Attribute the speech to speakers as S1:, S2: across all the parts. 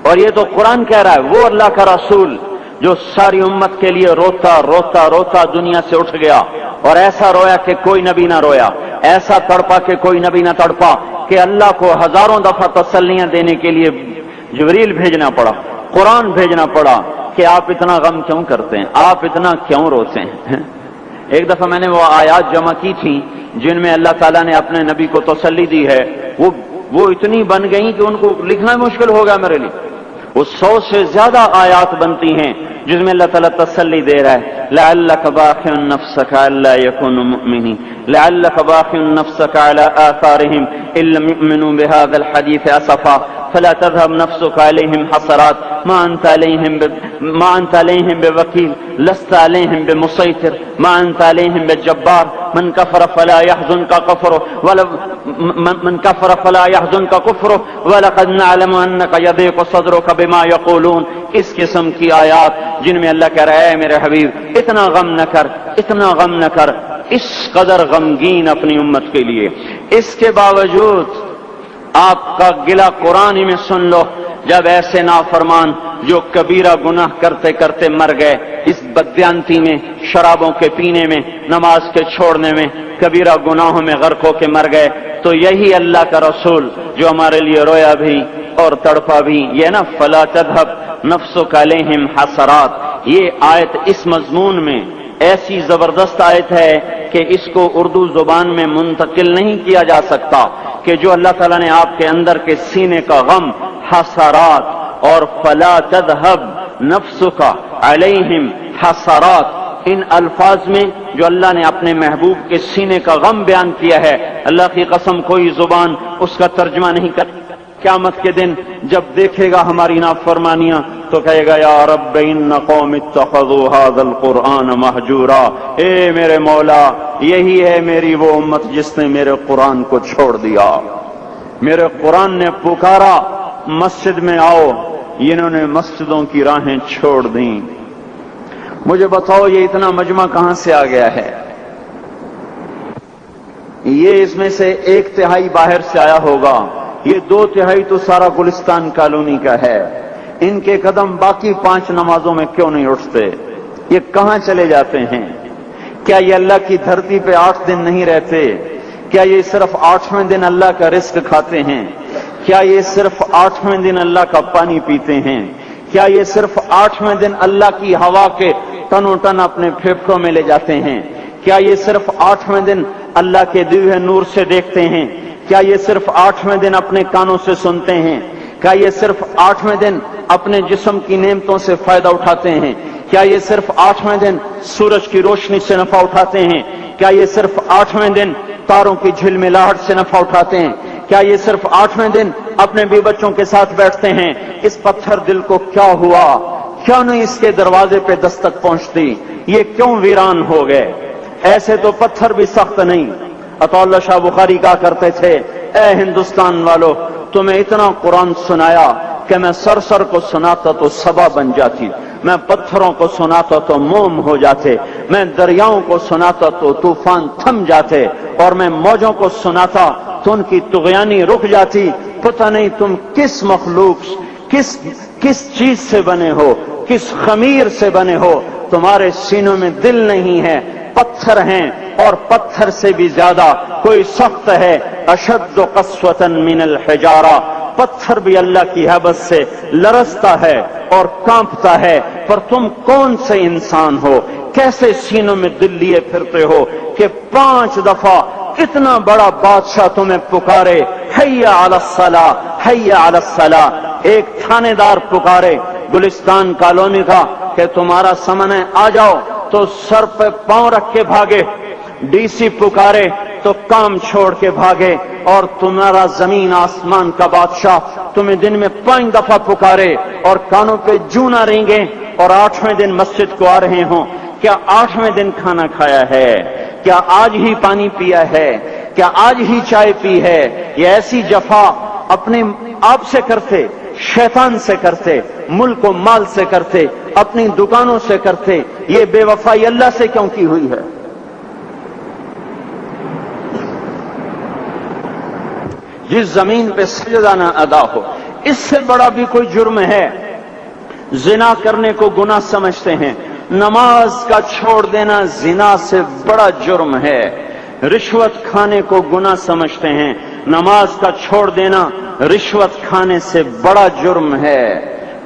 S1: اور یہ تو قرآن کہہ رہا ہے، وہ اللہ کا رسول جو ساری امت کے لیے روتا روتا روتا دنیا سے اٹھ گیا، اور ایسا رویا کہ کوئی نبی نہ رویا، ایسا تڑپا کہ کوئی نبی نہ تڑپا، کہ اللہ کو ہزاروں دفعہ تسلیاں دینے کے لیے جبریل بھیجنا پڑا، قرآن بھیجنا پڑا کہ آپ اتنا غم کیوں کرتے ہیں، آپ اتنا کیوں روتے ہیں۔ ایک دفعہ میں نے وہ آیات جمع کی تھی جن میں اللہ تعالیٰ نے اپنے نبی کو تسلی دی ہے، وہ اتنی بن گئی کہ ان کو لکھنا مشکل ہو گیا میرے لیے۔ وہ 100 سے زیادہ آیات بنتی ہیں جس میں اللہ تعالیٰ تسلی دے رہا ہے، لعلک باخع نفسک الا یکونوا مؤمنین، لعلک باخع نفسک علی آثارہم ان لم یؤمنوا بهذا الحدیث اسفا فلا تذهب نفسك عليهم حسرات ما انت عليهم بوكيل لست عليهم بمسيطر ما انت عليهم بجبار من كفر فلا يحزنك كفره ولقد نعلم انك يضيق صدرك بما يقولون۔ اس قسم کی آیات جن میں اللہ کہہ رہا ہے میرے حبیب اتنا غم نہ کر، اتنا غم نہ کر، اس قدر غمگین اپنی امت کے لیے۔ اس کے باوجود آپ کا گلہ قرآن ہی میں سن لو، جب ایسے نافرمان جو کبیرہ گناہ کرتے کرتے مر گئے، اس بددیانتی میں، شرابوں کے پینے میں، نماز کے چھوڑنے میں، کبیرہ گناہوں میں غرق ہو کے مر گئے، تو یہی اللہ کا رسول جو ہمارے لیے رویا بھی اور تڑپا بھی، یہ نا فلا تذهب نفسک علیہم حسرات، یہ آیت اس مضمون میں ایسی زبردست آیت ہے کہ اس کو اردو زبان میں منتقل نہیں کیا جا سکتا، کہ جو اللہ تعالیٰ نے آپ کے اندر کے سینے کا غم، حسرات اور فلا تذهب نفسک علیہم حسرات، ان الفاظ میں جو اللہ نے اپنے محبوب کے سینے کا غم بیان کیا ہے، اللہ کی قسم کوئی زبان اس کا ترجمہ نہیں کر۔ قیامت کے دن جب دیکھے گا ہماری نافرمانیاں تو کہے گا یا رب ان قوم اتخذوا هذا القرآن مہجورا، اے میرے مولا یہی ہے میری وہ امت جس نے میرے قرآن کو چھوڑ دیا، میرے قرآن نے پکارا مسجد میں آؤ، انہوں نے مسجدوں کی راہیں چھوڑ دیں۔ مجھے بتاؤ یہ اتنا مجمع کہاں سے آ گیا ہے؟ یہ اس میں سے 1/3 باہر سے آیا ہوگا، یہ 2/3 تو سارا گلستان کالونی کا ہے۔ ان کے قدم باقی 5 نمازوں میں کیوں نہیں اٹھتے؟ یہ کہاں چلے جاتے ہیں؟ کیا یہ اللہ کی دھرتی پہ 8 دن نہیں رہتے؟ کیا یہ صرف 8ویں دن اللہ کا رزق کھاتے ہیں؟ کیا یہ صرف 8ویں دن اللہ کا پانی پیتے ہیں؟ کیا یہ صرف 8ویں دن اللہ کی ہوا کے تنو تن اپنے پھیپھڑوں میں لے جاتے ہیں؟ کیا یہ صرف 8ویں دن اللہ کے دیے ہوئے نور سے دیکھتے ہیں؟ کیا یہ صرف 8ویں دن اپنے کانوں سے سنتے ہیں؟ کیا یہ صرف 8ویں دن اپنے جسم کی نعمتوں سے فائدہ اٹھاتے ہیں؟ کیا یہ صرف 8ویں دن سورج کی روشنی سے نفع اٹھاتے ہیں؟ کیا یہ صرف 8ویں دن تاروں کی جھلملاہٹ سے نفع اٹھاتے ہیں؟ کیا یہ صرف 8ویں دن اپنے بیوی بچوں کے ساتھ بیٹھتے ہیں؟ اس پتھر دل کو کیا ہوا؟ کیوں نہیں اس کے دروازے پہ دستک پہنچتی؟ یہ کیوں ویران ہو گئے؟ ایسے تو پتھر بھی سخت نہیں۔ عطا اللہ شاہ بخاری کہا کرتے تھے اے ہندوستان والو، تمہیں اتنا قرآن سنایا کہ میں سر کو سناتا تو صبا بن جاتی، میں پتھروں کو سناتا تو موم ہو جاتے، میں دریاؤں کو سناتا تو طوفان تھم جاتے، اور میں موجوں کو سناتا تو ان کی طغیانی رک جاتی۔ پتہ نہیں تم کس مخلوق، کس چیز سے بنے ہو، کس خمیر سے بنے ہو، تمہارے سینوں میں دل نہیں ہے، پتھر ہیں، اور پتھر سے بھی زیادہ کوئی سخت ہے، اشد قسوة من الحجارہ، پتھر بھی اللہ کی ہیبت سے لرزتا ہے اور کانپتا ہے، پر تم کون سے انسان ہو، کیسے سینوں میں دل لیے پھرتے ہو کہ 5 دفعہ اتنا بڑا بادشاہ تمہیں پکارے حی علی الصلاۃ، حی علی الصلاۃ۔ ایک تھانے دار پکارے گلستان کالونی کا کہ تمہارا سمن ہے آ جاؤ، تو سر پہ پاؤں رکھ کے بھاگے، ڈی سی پکارے تو کام چھوڑ کے بھاگے، اور تمہارا زمین آسمان کا بادشاہ تمہیں دن میں 5 دفعہ پکارے اور کانوں پہ جوں نہ رینگے، اور 8ویں دن مسجد کو آ رہے ہوں۔ کیا 8ویں دن کھانا کھایا ہے؟ کیا آج ہی پانی پیا ہے؟ کیا آج ہی چائے پی ہے؟ یہ ایسی جفا اپنے آپ سے کرتے، شیطان سے کرتے، ملک و مال سے کرتے، اپنی دکانوں سے کرتے، یہ بے وفائی اللہ سے کیوں کی ہوئی ہے؟ جس زمین پہ سجدہ نہ ادا ہو، اس سے بڑا بھی کوئی جرم ہے؟ زنا کرنے کو گناہ سمجھتے ہیں، نماز کا چھوڑ دینا زنا سے بڑا جرم ہے۔ رشوت کھانے کو گناہ سمجھتے ہیں، نماز کا چھوڑ دینا رشوت کھانے سے بڑا جرم ہے۔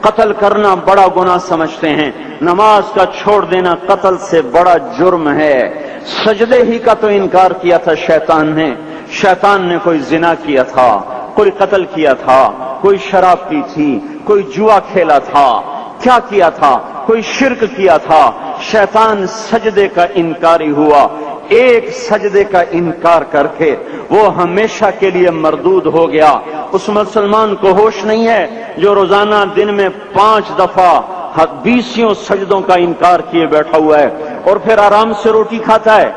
S1: قتل کرنا بڑا گناہ سمجھتے ہیں، نماز کا چھوڑ دینا قتل سے بڑا جرم ہے۔ سجدے ہی کا تو انکار کیا تھا شیطان نے کوئی زنا کیا تھا، کوئی قتل کیا تھا، کوئی شراب پی تھی، کوئی جوا کھیلا تھا، کیا کیا تھا؟ کوئی شرک کیا تھا۔ شیطان سجدے کا انکاری ہوا، ایک سجدے کا انکار کر کے وہ ہمیشہ کے لیے مردود ہو گیا۔ اس مسلمان کو ہوش نہیں ہے جو روزانہ دن میں 5 دفعہ 20 سجدوں کا انکار کیے بیٹھا ہوا ہے، اور پھر آرام سے روٹی کھاتا ہے،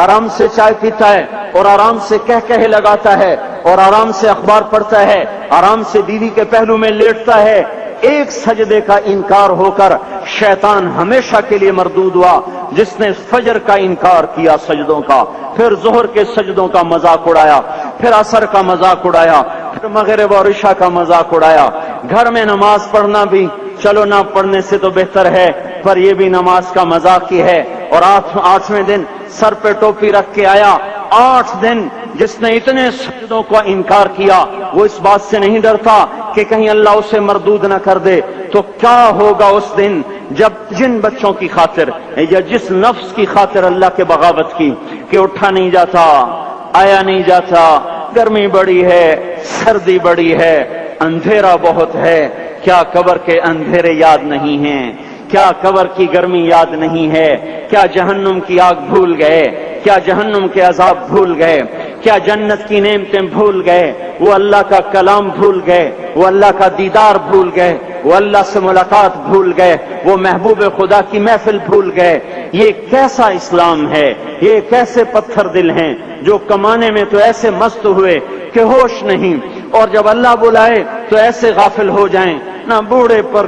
S1: آرام سے چائے پیتا ہے، اور آرام سے کہے لگاتا ہے، اور آرام سے اخبار پڑھتا ہے، آرام سے بیوی کے پہلو میں لیٹتا ہے۔ ایک سجدے کا انکار ہو کر شیطان ہمیشہ کے لیے مردود ہوا۔ جس نے فجر کا انکار کیا سجدوں کا، پھر ظہر کے سجدوں کا مذاق اڑایا، پھر عصر کا مذاق اڑایا، پھر مغرب اور عشاء کا مذاق اڑایا۔ گھر میں نماز پڑھنا بھی چلو نہ پڑھنے سے تو بہتر ہے، پر یہ بھی نماز کا مذاق ہی ہے۔ اور 8ویں دن سر پہ ٹوپی رکھ کے آیا۔ 8 دن جس نے اتنے سجدوں کا انکار کیا، وہ اس بات سے نہیں ڈرتا کہ کہیں اللہ اسے مردود نہ کر دے، تو کیا ہوگا اس دن جب جن بچوں کی خاطر یا جس نفس کی خاطر اللہ کے بغاوت کی کہ اٹھا نہیں جاتا، آیا نہیں جاتا، گرمی بڑی ہے، سردی بڑی ہے، اندھیرا بہت ہے، کیا قبر کے اندھیرے یاد نہیں ہیں؟ کیا قبر کی گرمی یاد نہیں ہے؟ کیا جہنم کی آگ بھول گئے؟ کیا جہنم کے عذاب بھول گئے؟ کیا جنت کی نعمتیں بھول گئے؟ وہ اللہ کا کلام بھول گئے؟ وہ اللہ کا دیدار بھول گئے؟ وہ اللہ سے ملاقات بھول گئے؟ وہ محبوب خدا کی محفل بھول گئے؟ یہ کیسا اسلام ہے؟ یہ کیسے پتھر دل ہیں جو کمانے میں تو ایسے مست ہوئے کہ ہوش نہیں، اور جب اللہ بلائے تو ایسے غافل ہو جائیں، نہ بوڑھے پر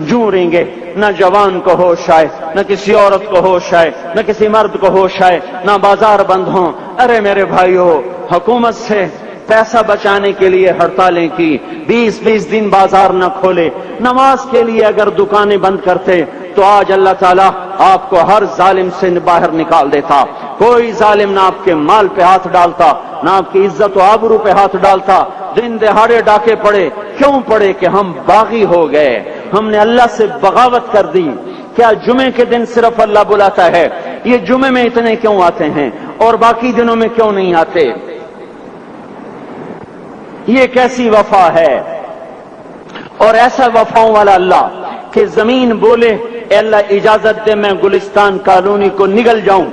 S1: جوں رہیں گے، نہ جوان کو ہوش آئے، نہ کسی عورت کو ہوش آئے، نہ کسی مرد کو ہوش آئے، نہ بازار بند ہوں۔ ارے میرے بھائیو، حکومت سے پیسہ بچانے کے لیے ہڑتالیں کی، 20 دن بازار نہ کھولے، نماز کے لیے اگر دکانیں بند کرتے تو آج اللہ تعالیٰ آپ کو ہر ظالم سے باہر نکال دیتا۔ کوئی ظالم نہ آپ کے مال پہ ہاتھ ڈالتا، نہ آپ کی عزت و آبرو پہ ہاتھ ڈالتا۔ دن دہاڑے ڈاکے پڑے، کیوں پڑے؟ کہ ہم باغی ہو گئے، ہم نے اللہ سے بغاوت کر دی۔ کیا جمعے کے دن صرف اللہ بلاتا ہے؟ یہ جمعے میں اتنے کیوں آتے ہیں اور باقی دنوں میں کیوں نہیں آتے؟ یہ کیسی وفا ہے؟ اور ایسا وفاؤں والا اللہ کہ زمین بولے اے اللہ اجازت دے میں گلستان کالونی کو نگل جاؤں،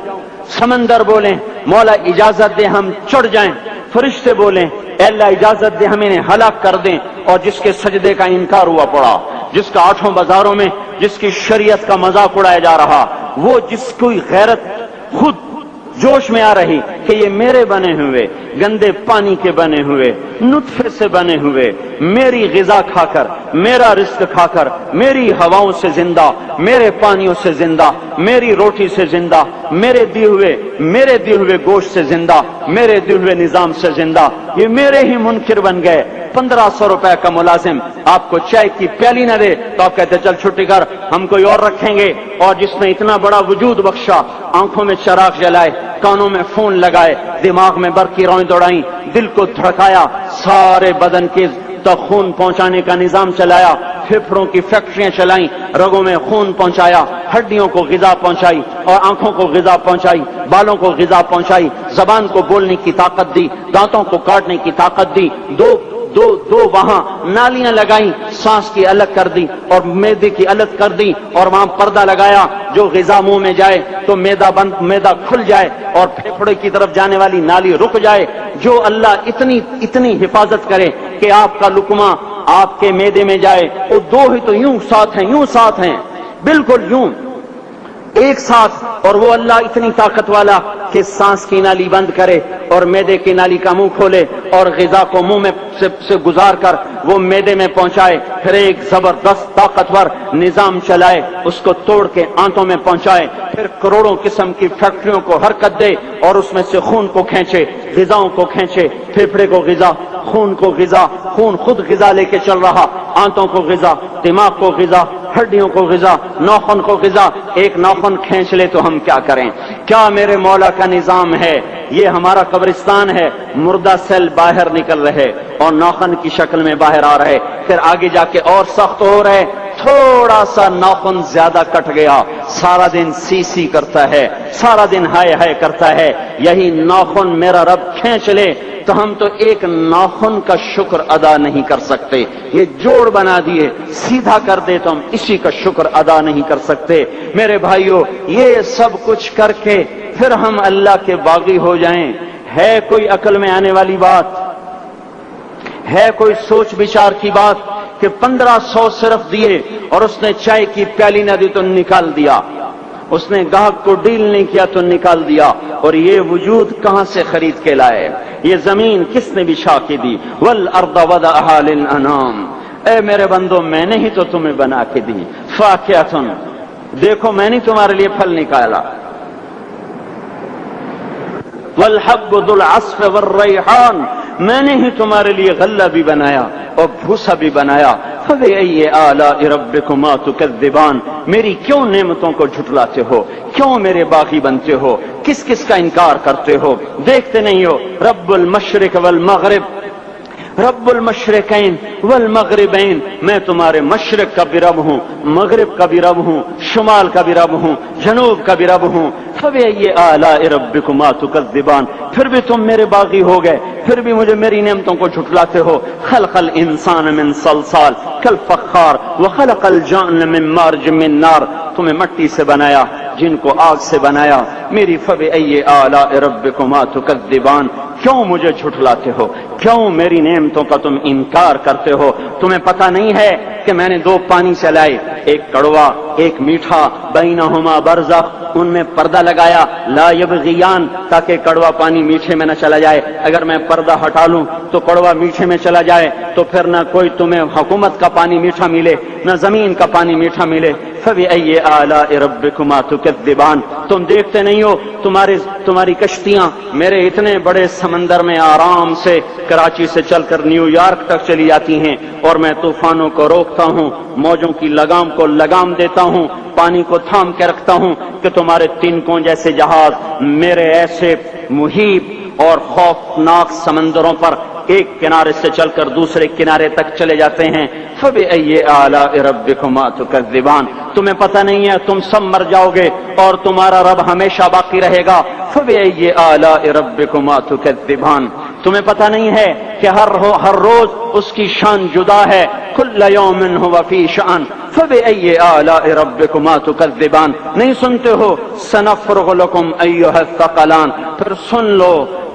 S1: سمندر بولیں مولا اجازت دے ہم چڑھ جائیں، فرشتے بولیں اے اللہ اجازت دے ہم انہیں ہلاک کر دیں، اور جس کے سجدے کا انکار ہوا پڑا، جس کا 8 بازاروں میں جس کی شریعت کا مذاق اڑایا جا رہا، وہ جس کوئی غیرت خود جوش میں آ رہی کہ یہ میرے بنے ہوئے گندے پانی کے بنے ہوئے نطفے سے بنے ہوئے میری غذا کھا کر، میرا رزق کھا کر، میری ہواؤں سے زندہ، میرے پانیوں سے زندہ، میری روٹی سے زندہ، میرے دیے ہوئے گوشت سے زندہ، میرے دیے ہوئے نظام سے زندہ، یہ میرے ہی منکر بن گئے۔ 1500 روپے کا ملازم آپ کو چائے کی پیالی نہ دے تو آپ کہتے چل چھٹی کر، ہم کوئی اور رکھیں گے۔ اور جس نے اتنا بڑا وجود بخشا، آنکھوں میں چراغ جلائے، کانوں میں فون لگائے، دماغ میں برق کی روئیں دوڑائیں، دل کو دھڑکایا، سارے بدن کے تک خون پہنچانے کا نظام چلایا، پھیپھڑوں کی فیکٹریاں چلائیں، رگوں میں خون پہنچایا، ہڈیوں کو غذا پہنچائی، اور آنکھوں کو غذا پہنچائی، بالوں کو غذا پہنچائی، زبان کو بولنے کی طاقت دی، دانتوں کو کاٹنے کی طاقت دی، دو وہاں نالیاں لگائیں، سانس کی الگ کر دی اور معدے کی الگ کر دی، اور وہاں پردہ لگایا، جو غذا منہ میں جائے تو معدہ کھل جائے اور پھیپھڑے کی طرف جانے والی نالی رک جائے۔ جو اللہ اتنی حفاظت کرے کہ آپ کا لقمہ آپ کے معدے میں جائے، وہ 2 ہی تو یوں ساتھ ہیں بالکل یوں ایک ساتھ، اور وہ اللہ اتنی طاقت والا کہ سانس کی نالی بند کرے اور معدے کی نالی کا منہ کھولے اور غذا کو منہ میں سے گزار کر وہ معدے میں پہنچائے، پھر ایک زبردست طاقتور نظام چلائے، اس کو توڑ کے آنتوں میں پہنچائے، پھر کروڑوں قسم کی فیکٹریوں کو حرکت دے اور اس میں سے خون کو کھینچے، غذاؤں کو کھینچے، پھیپھڑے کو غذا خون کو غذا، خون خود غذا لے کے چل رہا، آنتوں کو غذا، دماغ کو غذا، ہڈیوں کو غذا، ناخن کو غذا۔ ایک ناخن کھینچ لے تو ہم کیا کریں؟ کیا میرے مولا کا نظام ہے؟ یہ ہمارا قبرستان ہے، مردہ سیل باہر نکل رہے اور ناخن کی شکل میں باہر آ رہے، پھر آگے جا کے اور سخت ہو رہے، تھوڑا سا ناخن زیادہ کٹ گیا، سارا دن سی سی کرتا ہے، سارا دن ہائے ہائے کرتا ہے۔ یہی ناخن میرا رب کھینچ لے تو ہم تو ایک ناخن کا شکر ادا نہیں کر سکتے۔ یہ جوڑ بنا دیے، سیدھا کر دے تو ہم اسی کا شکر ادا نہیں کر سکتے۔ میرے بھائیوں، یہ سب کچھ کر کے پھر ہم اللہ کے باغی ہو جائیں، ہے کوئی عقل میں آنے والی بات؟ ہے کوئی سوچ بچار کی بات کہ 1500 صرف دیے اور اس نے چائے کی پیالی نہ دی تو نکال دیا، اس نے گاہک کو ڈیل نہیں کیا تو نکال دیا، اور یہ وجود کہاں سے خرید کے لائے؟ یہ زمین کس نے بچھا کے دی؟ والارض وضعها للانام، اے میرے بندو میں نے ہی تو تمہیں بنا کے دی۔ فاکہۃ، دیکھو میں نے تمہارے لیے پھل نکالا، والحب ذو العصف والریحان، میں نے ہی تمہارے لیے غلہ بھی بنایا اور بھوسا بھی بنایا۔ فبأي آلاء ربكما تكذبان، میری کیوں نعمتوں کو جھٹلاتے ہو؟ کیوں میرے باغی بنتے ہو؟ کس کس کا انکار کرتے ہو؟ دیکھتے نہیں ہو رب المشرق والمغرب، رب المشرقین والمغربین، میں تمہارے مشرق کا بھی رب ہوں، مغرب کا بھی رب ہوں، شمال کا بھی رب ہوں، جنوب کا بھی رب ہوں۔ فبأي آلاء ربكما تكذبان، پھر بھی تم میرے باغی ہو گئے، پھر بھی مجھے میری نعمتوں کو جھٹلاتے ہو۔ خلق الانسان من صلصال کالفخار وخلق الجان من مارج من نار، تمہیں مٹی سے بنایا، جن کو آگ سے بنایا۔ میری فبأي آلاء ربكما تكذبان، کیوں مجھے جھٹلاتے ہو؟ کیوں میری نعمتوں کا تم انکار کرتے ہو؟ تمہیں پتہ نہیں ہے کہ میں نے دو پانی چلائے، ایک کڑوا ایک میٹھا، بینہما برزخ، ان میں پردہ لگایا، لا یبغیان، تاکہ کڑوا پانی میٹھے میں نہ چلا جائے۔ اگر میں پردہ ہٹا لوں تو کڑوا میٹھے میں چلا جائے تو پھر نہ کوئی تمہیں حکومت کا پانی میٹھا ملے، نہ زمین کا پانی میٹھا ملے۔ فبأي آلاء ربكما تكذبان، تم دیکھتے نہیں ہو تمہاری کشتیاں میرے اتنے بڑے سمندر میں آرام سے کراچی سے چل کر نیو یارک تک چلی جاتی ہیں، اور میں طوفانوں کو روکتا ہوں، موجوں کی لگام کو لگام دیتا ہوں، پانی کو تھام کے رکھتا ہوں کہ تمہارے تنکوں جیسے جہاز میرے ایسے محیط اور خوفناک سمندروں پر ایک کنارے سے چل کر دوسرے کنارے تک چلے جاتے ہیں۔ فبأي آلاء ربكما تكذبان، تمہیں پتہ نہیں ہے تم سب مر جاؤ گے اور تمہارا رب ہمیشہ باقی رہے گا۔ فبأي آلاء ربكما تكذبان، تمہیں پتہ نہیں ہے کہ ہر روز اس کی شان جدا ہے، كل يوم هو في شأن۔ فبأي آلاء ربكما تكذبان، نہیں سنتے ہو؟ سنفرغ لكم أيها الثقلان، پھر سن لو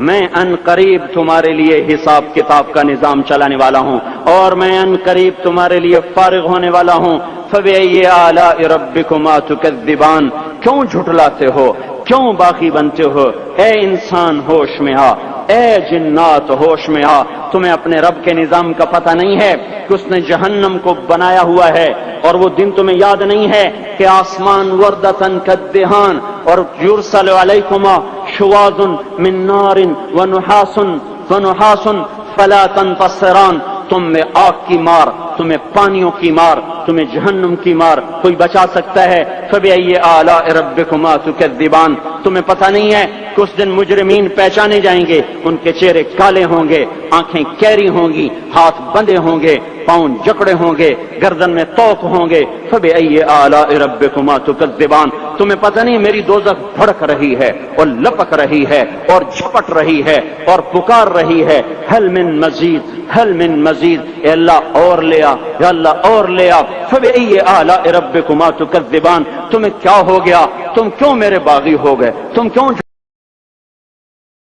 S1: میں ان قریب تمہارے لیے حساب کتاب کا نظام چلانے والا ہوں، اور میں ان قریب تمہارے لیے فارغ ہونے والا ہوں۔ فبأي آلاء ربكما تكذبان، کیوں جھٹلاتے ہو؟ کیوں باقی بنتے ہو؟ اے انسان ہوش میں آ، اے جنات ہوش میں آ، تمہیں اپنے رب کے نظام کا پتہ نہیں ہے کہ اس نے جہنم کو بنایا ہوا ہے، اور وہ دن تمہیں یاد نہیں ہے کہ آسمان وردتن کالدہان، اور یرسل علیکما شواظ من نار ونحاس فلا تنتصران، تم میں آگ کی مار، تمہیں پانیوں کی مار، تمہیں جہنم کی مار کوئی بچا سکتا ہے؟ فبأي آلاء ربكما تكذبان، تمہیں پتہ نہیں ہے کہ اس دن مجرمین پہچانے جائیں گے، ان کے چہرے کالے ہوں گے، آنکھیں کیری ہوں گی، ہاتھ بندھے ہوں گے، پاؤں جکڑے ہوں گے، گردن میں توق ہوں گے۔ فبأي آلاء ربكما تكذبان، تمہیں پتہ نہیں میری دوزخ بھڑک رہی ہے اور لپک رہی ہے اور جھپٹ رہی ہے اور پکار رہی ہے، هل من مزید، هل من مزید، اے اللہ اور لے آ، یا اللہ اور لے آ۔ فبأي آلاء ربكما تكذبان، تمہیں کیا ہو گیا؟ تم کیوں میرے باغی ہو گئے؟ تم کیوں